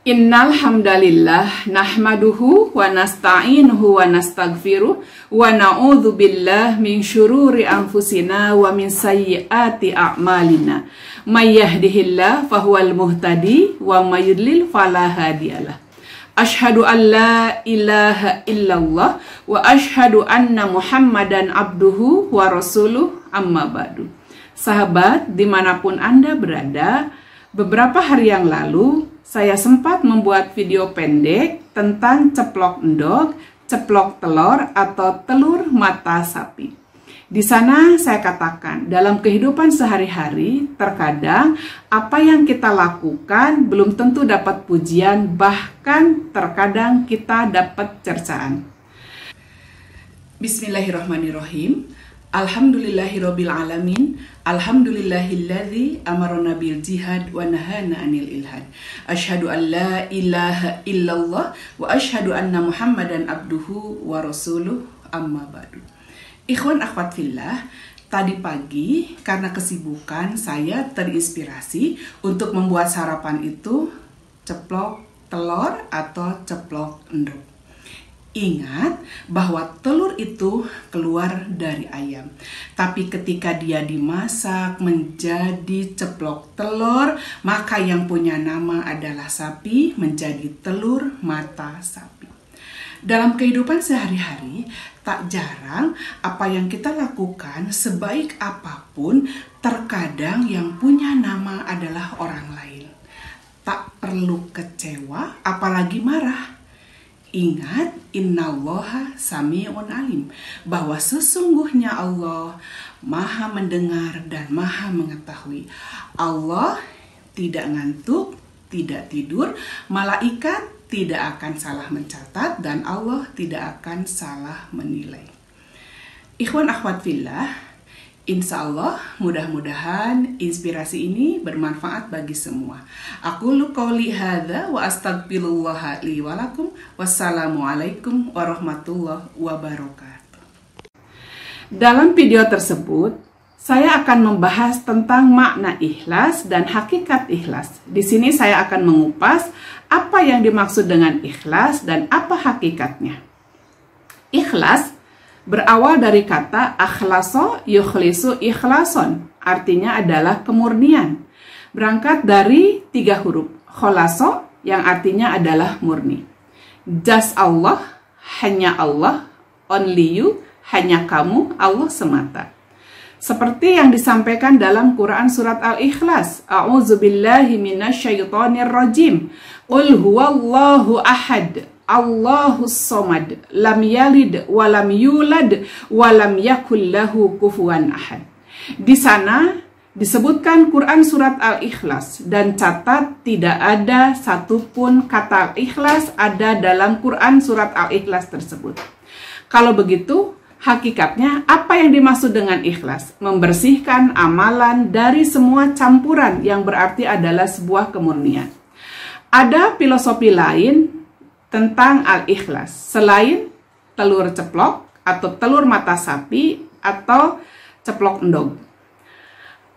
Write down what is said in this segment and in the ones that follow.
Innal hamdalillah nahmaduhu wa nasta'inuhu wa nastaghfiruh wa na'udzu billahi min syururi anfusina wa min sayyiati a'malina. May yahdihillahu fahuwal muhtadi wa may yudlil fala hadiyalah. Asyhadu an la ilaha illallah wa asyhadu anna Muhammadan abduhu wa rasuluh, amma ba'du. Sahabat dimanapun Anda berada, beberapa hari yang lalu saya sempat membuat video pendek tentang ceplok endog, ceplok telur atau telur mata sapi. Di sana saya katakan, dalam kehidupan sehari-hari, terkadang apa yang kita lakukan belum tentu dapat pujian, bahkan terkadang kita dapat cercaan. Bismillahirrahmanirrahim. Alhamdulillahirabbil alamin. Alhamdulillahilladzi amarna bil jihad wa nahana 'anil ilhad. Asyhadu an la ilaha illallah wa asyhadu anna Muhammadan abduhu wa rasuluh, amma ba'du. Ikhwan akhwat fillah, tadi pagi karena kesibukan saya terinspirasi untuk membuat sarapan itu ceplok telur atau ceplok endog. Ingat bahwa telur itu keluar dari ayam. Tapi ketika dia dimasak menjadi ceplok telur, maka yang punya nama adalah sapi, menjadi telur mata sapi. Dalam kehidupan sehari-hari, tak jarang apa yang kita lakukan sebaik apapun, terkadang yang punya nama adalah orang lain. Tak perlu kecewa, apalagi marah. Ingat, innallaha sami'un alim, bahwa sesungguhnya Allah maha mendengar dan maha mengetahui. Allah tidak ngantuk, tidak tidur, malaikat tidak akan salah mencatat, dan Allah tidak akan salah menilai. Ikhwan akhwat fillah, insya Allah mudah-mudahan inspirasi ini bermanfaat bagi semua. Aqulu qouli hadza wa astaghfirullah li wa lakum. Wassalamualaikum warahmatullahi wabarakatuh. Dalam video tersebut, saya akan membahas tentang makna ikhlas dan hakikat ikhlas. Di sini saya akan mengupas apa yang dimaksud dengan ikhlas dan apa hakikatnya. Ikhlas berawal dari kata akhlaso yukhlisu ikhlason, artinya adalah kemurnian. Berangkat dari 3 huruf, kholaso yang artinya adalah murni. Just Allah, hanya Allah, only you, hanya kamu, Allah semata. Seperti yang disampaikan dalam Quran surat Al-Ikhlas, a'udzubillahi minasyaitonir rajim, qul huwallahu ahad, Allahus somad, lam yalid walam yulad walam yakul lahu kufuwan ahad. Di sana disebutkan Quran surat Al-Ikhlas, dan catat tidak ada satupun kata ikhlas ada dalam Quran surat Al-Ikhlas tersebut. Kalau begitu, hakikatnya apa yang dimaksud dengan ikhlas? Membersihkan amalan dari semua campuran yang berarti adalah sebuah kemurnian. Ada filosofi lain tentang al-ikhlas selain telur ceplok atau telur mata sapi atau ceplok endog.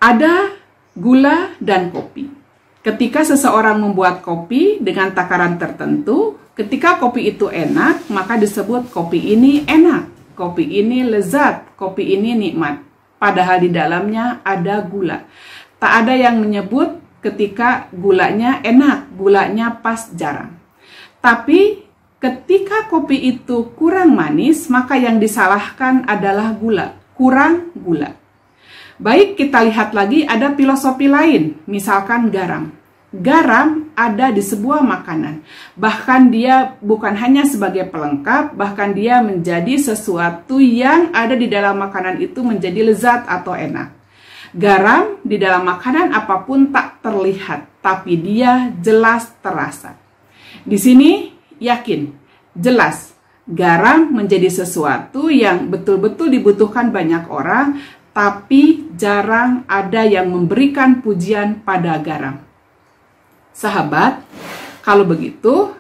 Ada gula dan kopi. Ketika seseorang membuat kopi dengan takaran tertentu, ketika kopi itu enak, maka disebut kopi ini enak, kopi ini lezat, kopi ini nikmat. Padahal di dalamnya ada gula. Tak ada yang menyebut ketika gulanya enak, gulanya pas jarang. Tapi ketika kopi itu kurang manis, maka yang disalahkan adalah gula, kurang gula. Baik, kita lihat lagi ada filosofi lain, misalkan garam. Garam ada di sebuah makanan, bahkan dia bukan hanya sebagai pelengkap, bahkan dia menjadi sesuatu yang ada di dalam makanan itu menjadi lezat atau enak. Garam di dalam makanan apapun tak terlihat, tapi dia jelas terasa. Di sini yakin, jelas, garam menjadi sesuatu yang betul-betul dibutuhkan banyak orang, tapi jarang ada yang memberikan pujian pada garam. Sahabat, kalau begitu,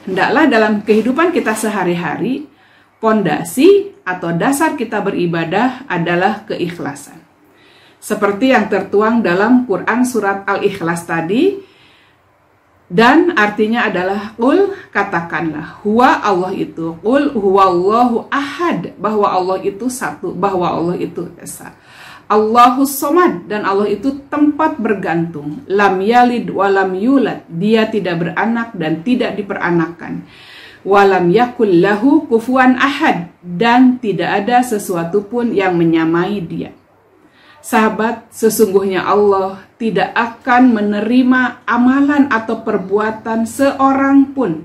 hendaklah dalam kehidupan kita sehari-hari, pondasi atau dasar kita beribadah adalah keikhlasan. Seperti yang tertuang dalam Quran surat Al-Ikhlas tadi, Dan artinya adalah qul, katakanlah, huwa Allah itu, qul huwallahu ahad, bahwa Allah itu satu, bahwa Allah itu esa. Allahus somad, dan Allah itu tempat bergantung. Lam yalid walam yulad, dia tidak beranak dan tidak diperanakan. Walam yakul lahu kufuwan ahad, dan tidak ada sesuatu pun yang menyamai dia. Sahabat, sesungguhnya Allah tidak akan menerima amalan atau perbuatan seorang pun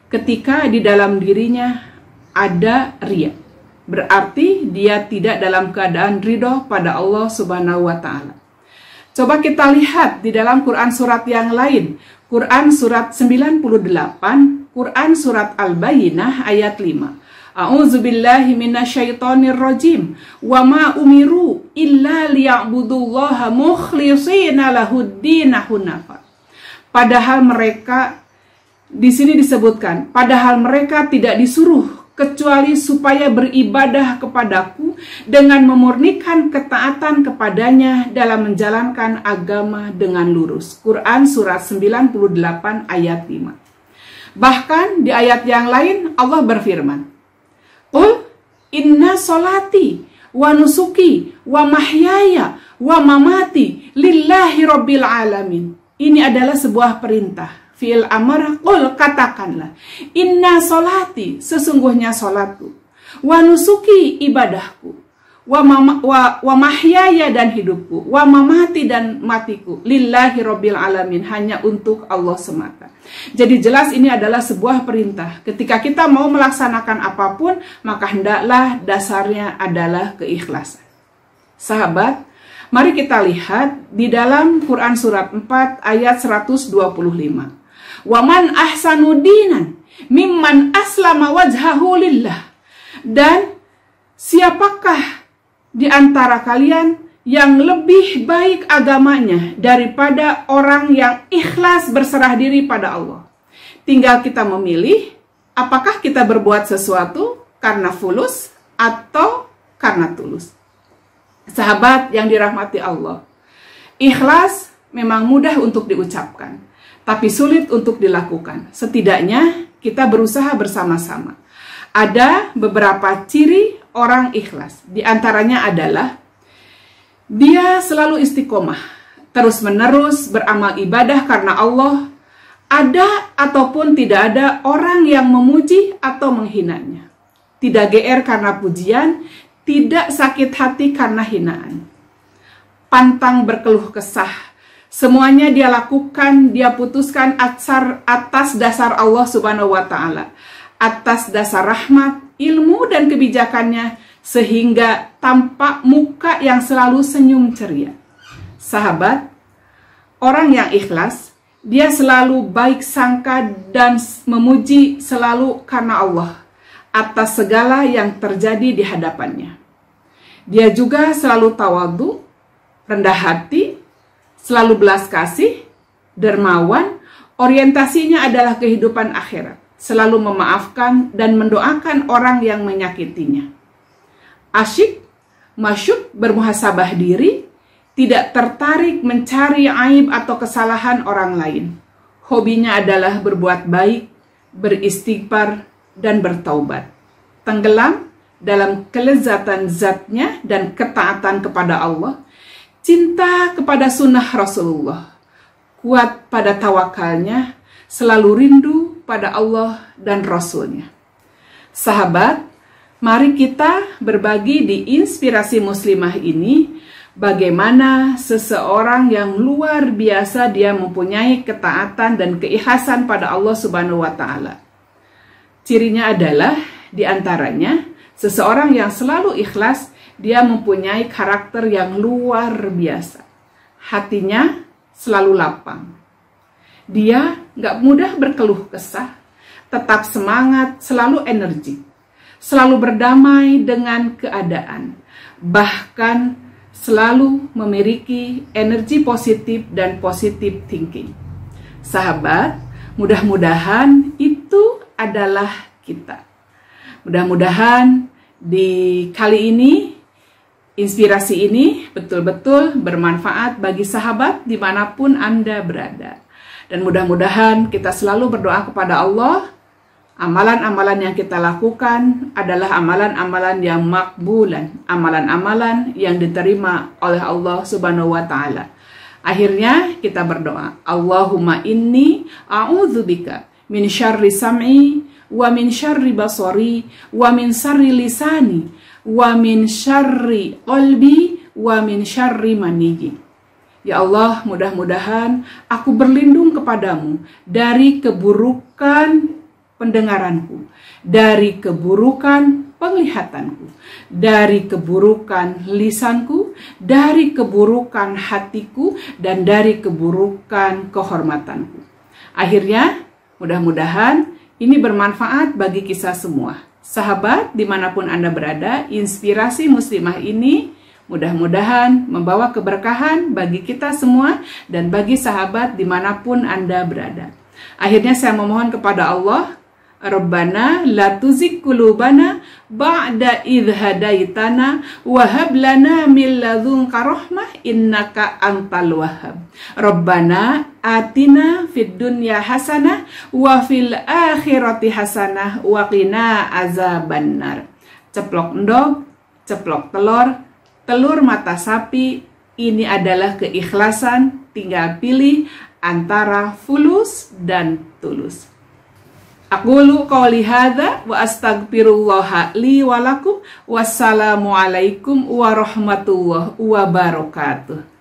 ketika di dalam dirinya ada riya. Berarti dia tidak dalam keadaan ridho pada Allah Subhanahu wa Ta'ala. Coba kita lihat di dalam Quran surat yang lain. Quran surat 98, Quran surat Al-Bayyinah ayat 5. A'udzubillahi minasyaitonir rajim. Wa ma umiru illa liya'budullaha mukhlishina lahuddin hunafa. Padahal mereka, di sini disebutkan, padahal mereka tidak disuruh kecuali supaya beribadah kepadaku dengan memurnikan ketaatan kepadanya dalam menjalankan agama dengan lurus. Quran surat 98 ayat 5. Bahkan di ayat yang lain Allah berfirman, qul inna solati wa nusuki wa mahyaya wa mamati lillahi rabbil alamin. Ini adalah sebuah perintah, fi'il amar. Qul, katakanlah, inna solati, sesungguhnya solatku, wa nusuki, ibadahku, wa mahyaya, dan hidupku, wa mamati, dan matiku, lillahi rabbil alamin, hanya untuk Allah semata. Jadi jelas ini adalah sebuah perintah. Ketika kita mau melaksanakan apapun, maka hendaklah dasarnya adalah keikhlasan. Sahabat, mari kita lihat di dalam Quran surat 4 ayat 125. Wa man ahsanu dinan mimman aslama wajhahu lillah. Dan siapakah di antara kalian yang lebih baik agamanya daripada orang yang ikhlas berserah diri pada Allah? Tinggal kita memilih, apakah kita berbuat sesuatu karena fulus atau karena tulus. Sahabat yang dirahmati Allah, ikhlas memang mudah untuk diucapkan, tapi sulit untuk dilakukan. Setidaknya kita berusaha bersama-sama. Ada beberapa ciri orang ikhlas. Di antaranya adalah dia selalu istiqomah, terus-menerus beramal ibadah karena Allah. Ada ataupun tidak ada orang yang memuji atau menghinanya. Tidak GR karena pujian, tidak sakit hati karena hinaan. Pantang berkeluh kesah. Semuanya dia lakukan, dia putuskan atas dasar Allah Subhanahu wa Ta'ala, atas dasar rahmat, ilmu, dan kebijakannya, sehingga tampak muka yang selalu senyum ceria. Sahabat, orang yang ikhlas, dia selalu baik sangka dan memuji selalu karena Allah atas segala yang terjadi di hadapannya. Dia juga selalu tawadhu, rendah hati, selalu belas kasih, dermawan, orientasinya adalah kehidupan akhirat, selalu memaafkan dan mendoakan orang yang menyakitinya. Asyik, masyuk, bermuhasabah diri, tidak tertarik mencari aib atau kesalahan orang lain. Hobinya adalah berbuat baik, beristighfar, dan bertaubat. Tenggelam dalam kelezatan zatnya dan ketaatan kepada Allah, cinta kepada sunnah Rasulullah, kuat pada tawakalnya, selalu rindu pada Allah dan Rasulnya. Sahabat, mari kita berbagi di Inspirasi Muslimah ini bagaimana seseorang yang luar biasa dia mempunyai ketaatan dan keikhlasan pada Allah Subhanahu wa Ta'ala. Cirinya adalah diantaranya seseorang yang selalu ikhlas, dia mempunyai karakter yang luar biasa. Hatinya selalu lapang. Dia nggak mudah berkeluh kesah, tetap semangat, selalu energi, selalu berdamai dengan keadaan, bahkan selalu memiliki energi positif dan positive thinking. Sahabat, mudah-mudahan itu adalah kita. Mudah-mudahan di kali ini inspirasi ini betul-betul bermanfaat bagi sahabat dimanapun Anda berada. Dan mudah-mudahan kita selalu berdoa kepada Allah, amalan-amalan yang kita lakukan adalah amalan-amalan yang makbulan, amalan-amalan yang diterima oleh Allah Subhanahu wa Ta'ala. Akhirnya kita berdoa, Allahumma inni a'udzubika min syarri sam'i wa min syarri basari wa min syarri lisani wa min syarri qalbi wa min syarri maniyyi. Ya Allah, mudah-mudahan aku berlindung kepadamu dari keburukan pendengaranku, dari keburukan penglihatanku, dari keburukan lisanku, dari keburukan hatiku, dan dari keburukan kehormatanku. Akhirnya, mudah-mudahan ini bermanfaat bagi kita semua. Sahabat, dimanapun Anda berada, inspirasi muslimah ini mudah-mudahan membawa keberkahan bagi kita semua dan bagi sahabat dimanapun Anda berada. Akhirnya saya memohon kepada Allah, Rabbana la tuzigh qulubana ba'da idh hadaitana wa hab lana min ladunka rahmah innaka antal wahhab. Rabbana atina fid dunya hasanah wa fil akhirati hasanah wa qina azabannar. Ceplok endog, ceplok telur, telur mata sapi, ini adalah keikhlasan, tinggal pilih antara fulus dan tulus. Aqulu qouli hadza wa astaghfirullah li wa lakum. Wassalamualaikum warahmatullahi wabarakatuh.